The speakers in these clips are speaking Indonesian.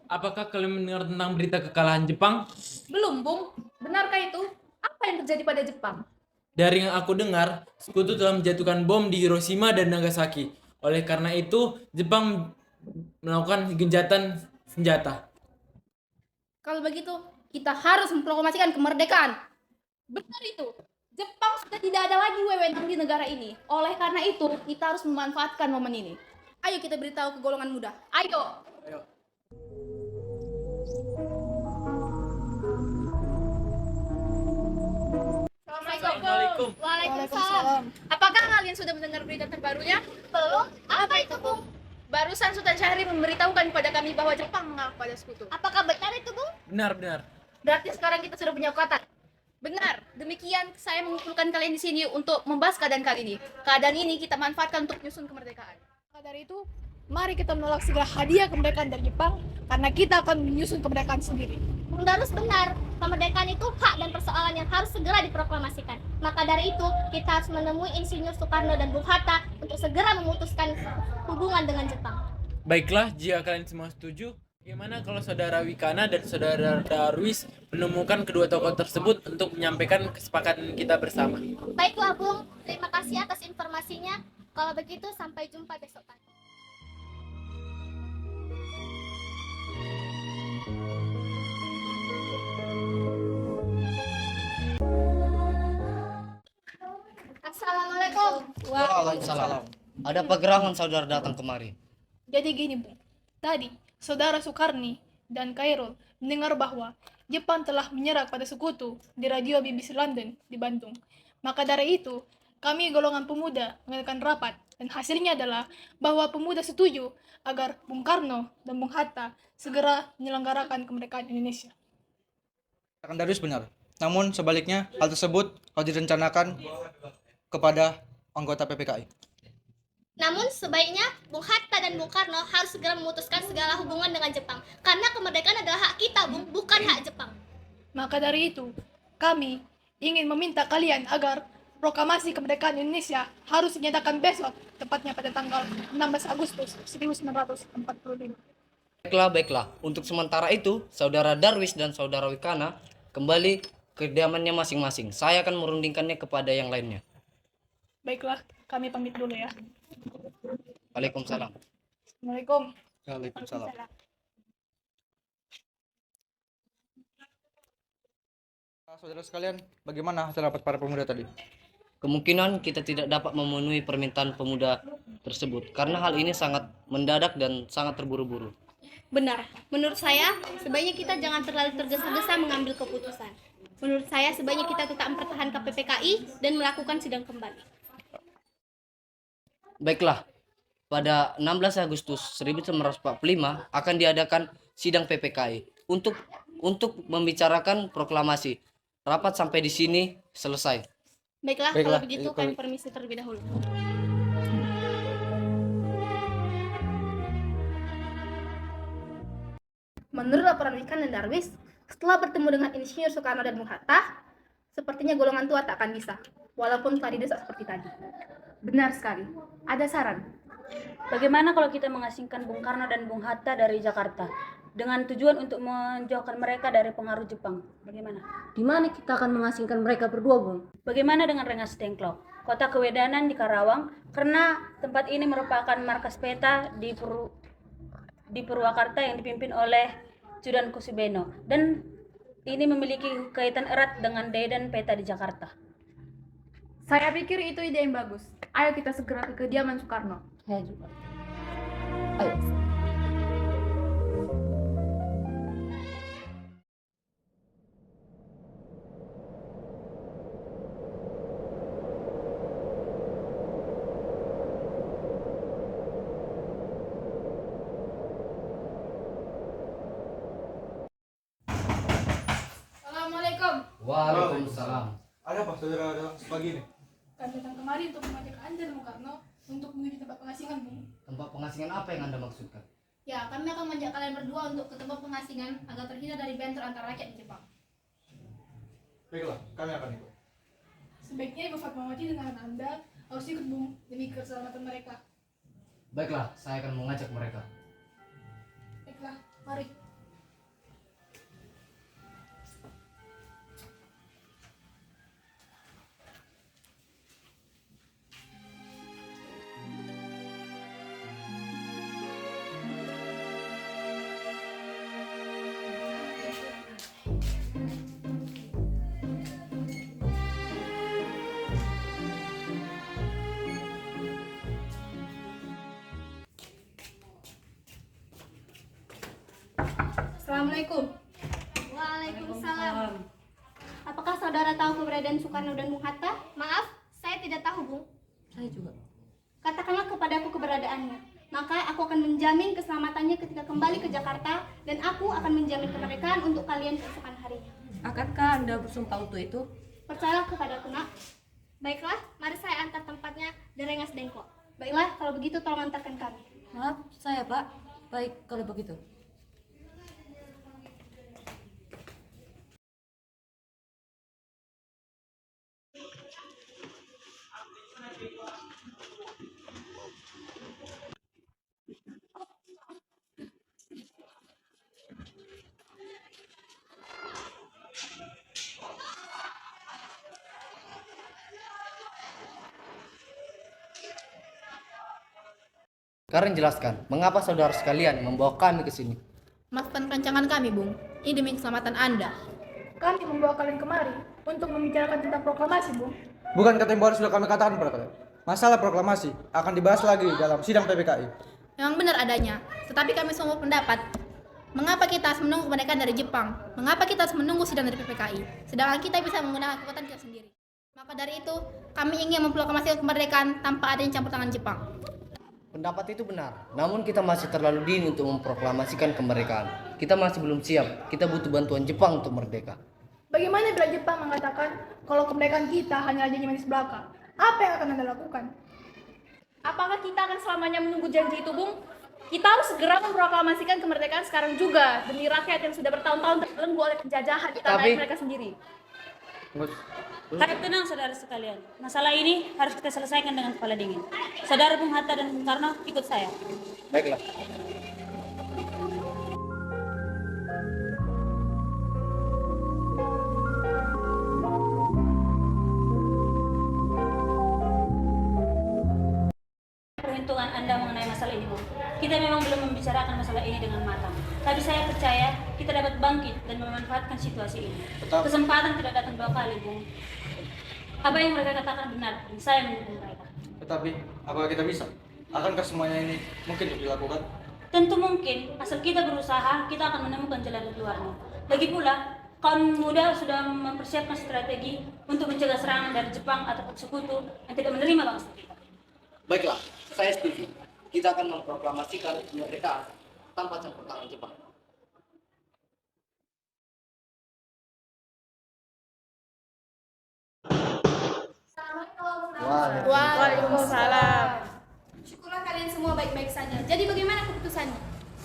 Apakah kalian mendengar tentang berita kekalahan Jepang? Belum, Bung. Benarkah itu? Apa yang terjadi pada Jepang? Dari yang aku dengar, sekutu telah menjatuhkan bom di Hiroshima dan Nagasaki. Oleh karena itu, Jepang melakukan gencatan senjata. Kalau begitu, kita harus memproklamasikan kemerdekaan. Benar itu. Jepang sudah tidak ada lagi wewenang di negara ini. Oleh karena itu, kita harus memanfaatkan momen ini. Ayo kita beritahu ke golongan muda. Ayo. Assalamualaikum. Waalaikumsalam. Apakah kalian sudah mendengar berita terbarunya? Belum. Apa itu, Bung? Barusan Sultan Syahrir memberitahukan kepada kami bahwa Jepang mengaku pada sekutu. Apakah benar itu, Bung? Benar. Berarti sekarang kita sudah punya kekuatan. Benar. Demikian saya mengumpulkan kalian di sini untuk membahas keadaan kali ini. Keadaan ini kita manfaatkan untuk menyusun kemerdekaan. Maka dari itu, mari kita menolak segala hadiah kemerdekaan dari Jepang karena kita akan menyusun kemerdekaan sendiri. Bung Darus benar, kemerdekaan itu hak dan persoalan yang harus segera diproklamasikan. Maka dari itu, kita harus menemui Insinyur Soekarno dan Bung Hatta untuk segera memutuskan hubungan dengan Jepang. Baiklah, jika kalian semua setuju, bagaimana kalau saudara Wikana dan saudara Darwis menemukan kedua tokoh tersebut untuk menyampaikan kesepakatan kita bersama? Baiklah Bung, terima kasih atas informasinya. Kalau begitu, sampai jumpa besok pagi. Assalamualaikum. Waalaikumsalam. Ada apa gerangan saudara datang kemari? Jadi gini, Bung. Tadi, saudara Soekarni dan Kairul mendengar bahwa Jepang telah menyerah pada sekutu di radio BBC London di Bandung. Maka dari itu, kami golongan pemuda mengadakan rapat dan hasilnya adalah bahwa pemuda setuju agar Bung Karno dan Bung Hatta segera menyelenggarakan kemerdekaan Indonesia. Katakan Darius benar. Namun sebaliknya hal tersebut kalau direncanakan kepada anggota PPKI. Namun sebaiknya Bung Hatta dan Bung Karno harus segera memutuskan segala hubungan dengan Jepang. Karena kemerdekaan adalah hak kita, Bung, bukan hak Jepang. Maka dari itu, kami ingin meminta kalian agar proklamasi kemerdekaan Indonesia harus dinyatakan besok, tepatnya pada tanggal 16 Agustus 1945. Baiklah. Untuk sementara itu, saudara Darwis dan saudara Wikana kembali ke kediamannya masing-masing. Saya akan merundingkannya kepada yang lainnya. Baiklah, kami pamit dulu ya. Waalaikumsalam. Assalamualaikum. Waalaikumsalam. Saudara sekalian, bagaimana hasil rapat para pemuda tadi? Kemungkinan kita tidak dapat memenuhi permintaan pemuda tersebut karena hal ini sangat mendadak dan sangat terburu-buru. Benar. Menurut saya, sebaiknya kita jangan terlalu tergesa-gesa mengambil keputusan. Menurut saya, sebaiknya kita tetap mempertahankan PPKI dan melakukan sidang kembali. Baiklah, pada 16 Agustus 1945 akan diadakan sidang PPKI untuk membicarakan proklamasi. Rapat sampai di sini selesai. Baiklah, kalau begitu kami permisi terlebih dahulu. Menurut laporan Wikan dan Darwis, setelah bertemu dengan Insinyur Soekarno dan Bung Hatta, sepertinya golongan tua tak akan bisa, walaupun telah didesak seperti tadi. Benar sekali. Ada saran. Bagaimana kalau kita mengasingkan Bung Karno dan Bung Hatta dari Jakarta dengan tujuan untuk menjauhkan mereka dari pengaruh Jepang? Bagaimana? Di mana kita akan mengasingkan mereka berdua, Bung? Bagaimana dengan Rengas Dengklok, kota kewedanan di Karawang, karena tempat ini merupakan markas peta di Purwakarta yang dipimpin oleh Judan Kusubeno, dan ini memiliki kaitan erat dengan Dedan peta di Jakarta. Saya pikir itu ide yang bagus. Ayo kita segera ke kediaman Soekarno. Saya juga. Ayo. Assalamualaikum. Waalaikumsalam. Ada apa saudara datang pagi ini? Kami datang kemari untuk mengajak Anda dan Bung Karno untuk menuju tempat pengasingan, Bung. Tempat pengasingan apa yang Anda maksudkan? Ya, kami akan mengajak kalian berdua untuk ke tempat pengasingan agar terhindar dari bentrok antara rakyat di Jepang. Baiklah, kami akan ikut. Sebaiknya Ibu Fatmawati dengan Anda harus ikut, Bung, demi keselamatan mereka. Baiklah, saya akan mengajak mereka. Assalamualaikum. Waalaikumsalam. Apakah saudara tahu keberadaan Soekarno dan Bung Hatta? Maaf, saya tidak tahu, Bung. Saya juga. Katakanlah kepadaku keberadaannya. Maka aku akan menjamin keselamatannya ketika kembali ke Jakarta, dan aku akan menjamin kemerdekaan untuk kalian keesokan harinya. Akankah Anda bersumpah untuk itu? Percayalah kepadaku, nak. Baiklah, mari saya antar tempatnya di Rengas Dengklok. Baiklah, kalau begitu tolong antarkan kami. Maaf, saya Pak. Baik kalau begitu. Sekarang jelaskan, mengapa saudara sekalian membawa kami ke sini? Maafkan rancangan kami, Bung. Ini demi keselamatan Anda. Kami membawa kalian kemari untuk membicarakan tentang proklamasi, Bung. Bukan kata yang baru sudah kami katakan kepada kalian. Masalah proklamasi akan dibahas lagi dalam sidang PPKI. Memang benar adanya, tetapi kami semua pendapat. Mengapa kita harus menunggu kemerdekaan dari Jepang? Mengapa kita harus menunggu sidang dari PPKI? Sedangkan kita bisa menggunakan kekuatan kita sendiri. Maka dari itu, kami ingin memproklamasikan kemerdekaan tanpa adanya campur tangan Jepang. Pendapat itu benar, namun kita masih terlalu dini untuk memproklamasikan kemerdekaan. Kita masih belum siap, kita butuh bantuan Jepang untuk merdeka. Bagaimana bila Jepang mengatakan kalau kemerdekaan kita hanya janji manis belaka? Apa yang akan Anda lakukan? Apakah kita akan selamanya menunggu janji itu, Bung? Kita harus segera memproklamasikan kemerdekaan sekarang juga demi rakyat yang sudah bertahun-tahun terbelenggu oleh penjajahan di tanah air mereka sendiri. Harap tenang saudara sekalian. Masalah ini harus kita selesaikan dengan kepala dingin. Saudara Bung Hatta dan Bung Karno, ikut saya. Baiklah. Perhitungan Anda mengenai masalah ini, Bung. Kita memang belum membicarakan masalah ini dengan matang. Tapi saya percaya kita dapat bangkit dan memanfaatkan situasi ini. Kesempatan tidak datang dua kali, Bung. Apa yang mereka katakan benar, dan saya mendukung mereka. Tetapi, apakah kita bisa? Akankah semuanya ini mungkin untuk dilakukan? Tentu mungkin, asal kita berusaha, kita akan menemukan jalan keluarnya. Lagi pula, kaum muda sudah mempersiapkan strategi untuk mencegah serangan dari Jepang atau sekutu yang tidak menerima bangsa kita. Baiklah, saya setuju. Kita akan memproklamasikan kemerdekaan tanpa campur tangan Jepang. Waalaikumsalam. Syukurlah kalian semua baik-baik saja. Jadi bagaimana keputusannya?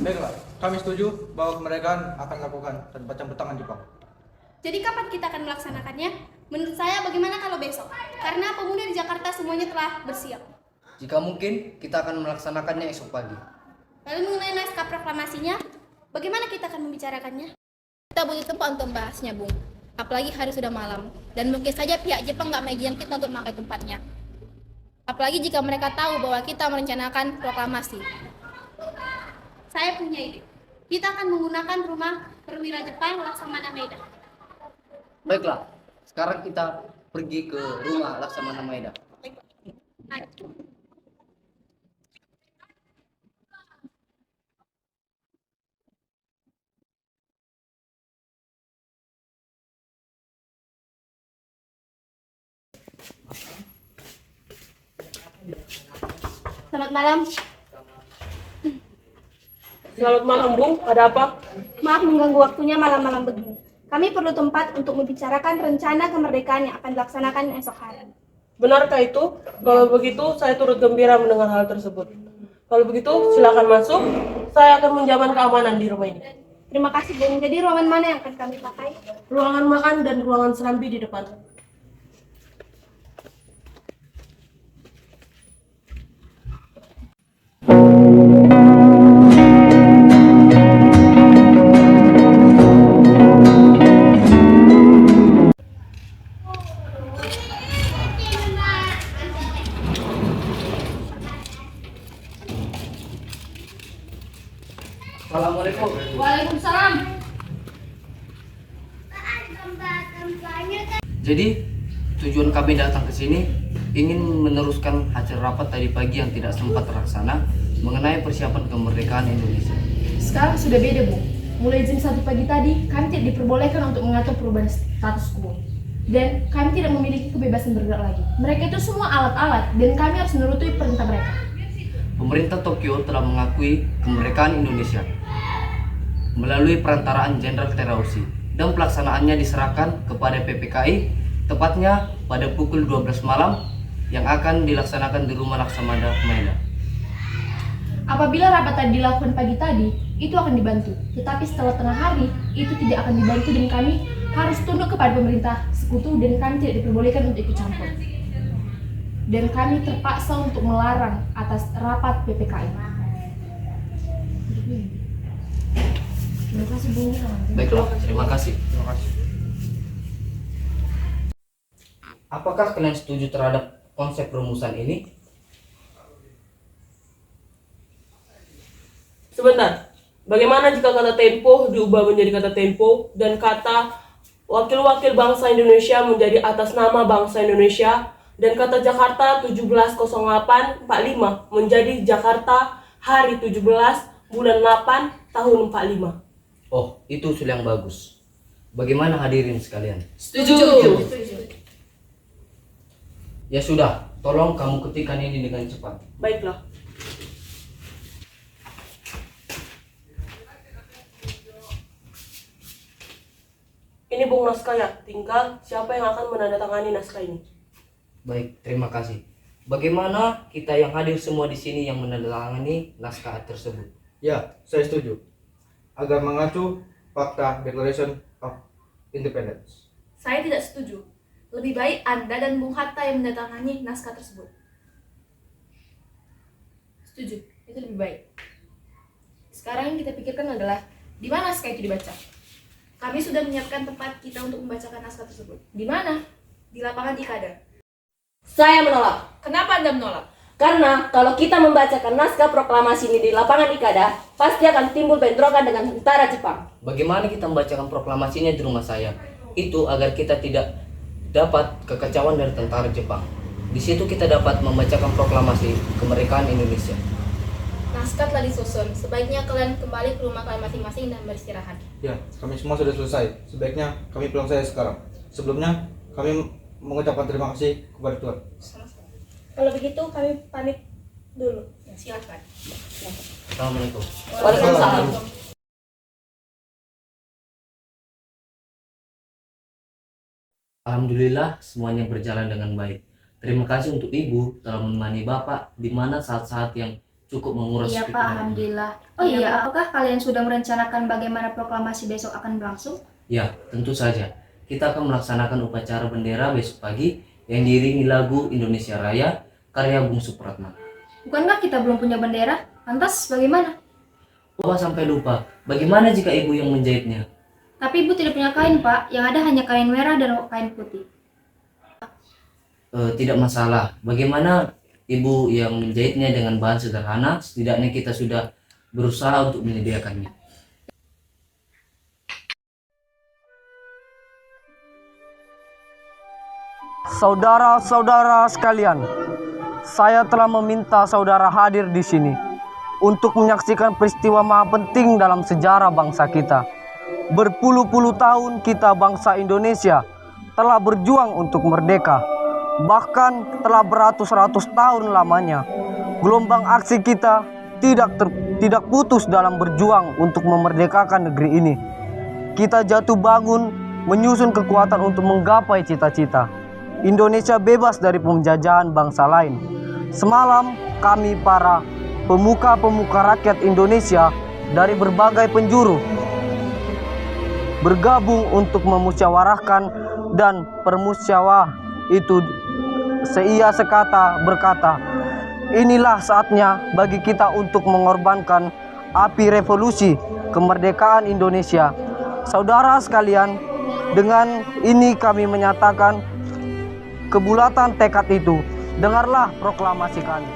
Baiklah, kami setuju bahwa kemerdekaan akan dilakukan tanpa campur tangan Jepang. Jadi kapan kita akan melaksanakannya? Menurut saya bagaimana kalau besok? Karena pemuda di Jakarta semuanya telah bersiap. Jika mungkin, kita akan melaksanakannya esok pagi. Lalu mengenai naskah proklamasinya, bagaimana kita akan membicarakannya? Kita butuh tempat untuk membahasnya, Bung. Apalagi hari sudah malam. Dan mungkin saja pihak Jepang nggak mengizinkan kita untuk memakai tempatnya. Apalagi jika mereka tahu bahwa kita merencanakan proklamasi. Saya punya ide. Kita akan menggunakan rumah perwira Jepang Laksamana Maeda. Baiklah, sekarang kita pergi ke rumah Laksamana Maeda. Ayo. Selamat malam. Selamat malam, Bung. Ada apa? Maaf mengganggu waktunya malam-malam begini. Kami perlu tempat untuk membicarakan rencana kemerdekaan yang akan dilaksanakan esok hari. Benarkah itu? Kalau begitu, saya turut gembira mendengar hal tersebut. Kalau begitu, silakan masuk. Saya akan menjamin keamanan di rumah ini. Terima kasih, Bung. Jadi ruangan mana yang akan kami pakai? Ruangan makan dan ruangan serambi di depan. Assalamualaikum. Waalaikumsalam. Jadi, tujuan kami datang ke sini ingin meneruskan hasil rapat tadi pagi yang tidak sempat terlaksana mengenai persiapan kemerdekaan Indonesia. Sekarang sudah beda, Bung. mulai jam 1 pagi tadi, kami tidak diperbolehkan untuk mengatur perubahan status quo. Dan kami tidak memiliki kebebasan bergerak lagi. Mereka itu semua alat-alat, dan kami harus menuruti perintah mereka. Pemerintah Tokyo telah mengakui kemerdekaan Indonesia melalui perantaraan Jenderal Terauchi, dan pelaksanaannya diserahkan kepada PPKI tepatnya pada pukul 12 malam yang akan dilaksanakan di Rumah Laksamana Maeda. Apabila rapat tadi dilakukan pagi tadi, itu akan dibantu. Tetapi setelah tengah hari, itu tidak akan dibantu dan kami harus tunduk kepada pemerintah sekutu dan kami tidak diperbolehkan untuk ikut campur. Dan kami terpaksa untuk melarang atas rapat PPKI. Terima kasih Bu. Baiklah, terima kasih. Apakah kalian setuju terhadap konsep rumusan ini? Sebentar, bagaimana jika kata tempo diubah menjadi kata tempo dan kata wakil-wakil bangsa Indonesia menjadi atas nama bangsa Indonesia dan kata Jakarta 170845 menjadi Jakarta hari 17 bulan 8 tahun 45. Oh, itu usul yang bagus. Bagaimana hadirin sekalian? Setuju. Ya sudah, tolong kamu ketikkan ini dengan cepat. Baiklah. Ini Bung naskah ya, tinggal siapa yang akan menandatangani naskah ini. Baik, terima kasih. Bagaimana kita yang hadir semua di sini yang menandatangani naskah tersebut? Ya, saya setuju. Agar mengacu fakta Declaration of Independence. Saya tidak setuju. Lebih baik Anda dan Bung Hatta yang menandatangani naskah tersebut. Setuju, itu lebih baik. Sekarang yang kita pikirkan adalah di mana naskah itu dibaca. Kami sudah menyiapkan tempat kita untuk membacakan naskah tersebut. Di mana? Di lapangan Ikada. Saya menolak. Kenapa Anda menolak? Karena kalau kita membacakan naskah proklamasi ini di lapangan Ikada, pasti akan timbul bentrokan dengan tentara Jepang. Bagaimana kita membacakan proklamasinya di rumah saya? Itu agar kita tidak dapat kekacauan dari tentara Jepang. Di situ kita dapat membacakan proklamasi kemerdekaan Indonesia. Naskah telah disusun. Sebaiknya kalian kembali ke rumah kalian masing-masing dan beristirahat. Ya, kami semua sudah selesai. Sebaiknya kami pulang saja sekarang. Sebelumnya, kami mengucapkan terima kasih kepada Tuhan. Kalau begitu kami pamit dulu. Ya, silakan. Assalamualaikum. Waalaikumsalam. Alhamdulillah semuanya berjalan dengan baik. Terima kasih untuk Ibu telah menemani Bapak di mana saat-saat yang cukup menguras Iya Pak, pikiran. Alhamdulillah. Oh iya, apakah kalian sudah merencanakan bagaimana proklamasi besok akan berlangsung? Ya, tentu saja. Kita akan melaksanakan upacara bendera besok pagi yang diiringi lagu Indonesia Raya karya Bung Supratman. Bukankah kita belum punya bendera? Lantas bagaimana? Bapak sampai lupa, bagaimana jika Ibu yang menjahitnya? Tapi Ibu tidak punya kain Pak, yang ada hanya kain merah dan kain putih. Tidak masalah. Bagaimana Ibu yang menjahitnya dengan bahan sederhana? Setidaknya kita sudah berusaha untuk menyediakannya. Saudara-saudara sekalian, saya telah meminta saudara hadir di sini untuk menyaksikan peristiwa maha penting dalam sejarah bangsa kita. Berpuluh-puluh tahun kita bangsa Indonesia telah berjuang untuk merdeka. Bahkan telah beratus-ratus tahun lamanya gelombang aksi kita tidak putus dalam berjuang untuk memerdekakan negeri ini. Kita jatuh bangun menyusun kekuatan untuk menggapai cita-cita Indonesia bebas dari penjajahan bangsa lain. Semalam kami para pemuka-pemuka rakyat Indonesia dari berbagai penjuru bergabung untuk memusyawarahkan, dan permusyawarah itu seia sekata berkata, inilah saatnya bagi kita untuk mengorbankan api revolusi kemerdekaan Indonesia. Saudara sekalian, dengan ini kami menyatakan kebulatan tekad itu. Dengarlah proklamasi kami.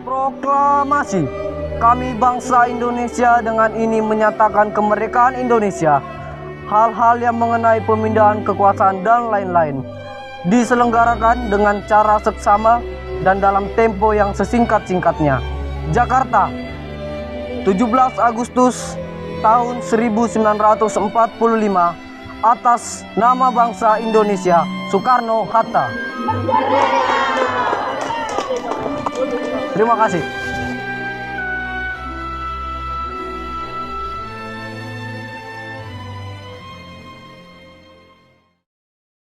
Proklamasi. Kami bangsa Indonesia dengan ini menyatakan kemerdekaan Indonesia. Hal-hal yang mengenai pemindahan kekuasaan dan lain-lain diselenggarakan dengan cara seksama dan dalam tempo yang sesingkat-singkatnya. Jakarta, 17 Agustus tahun 1945 atas nama bangsa Indonesia, Soekarno-Hatta. Terima kasih.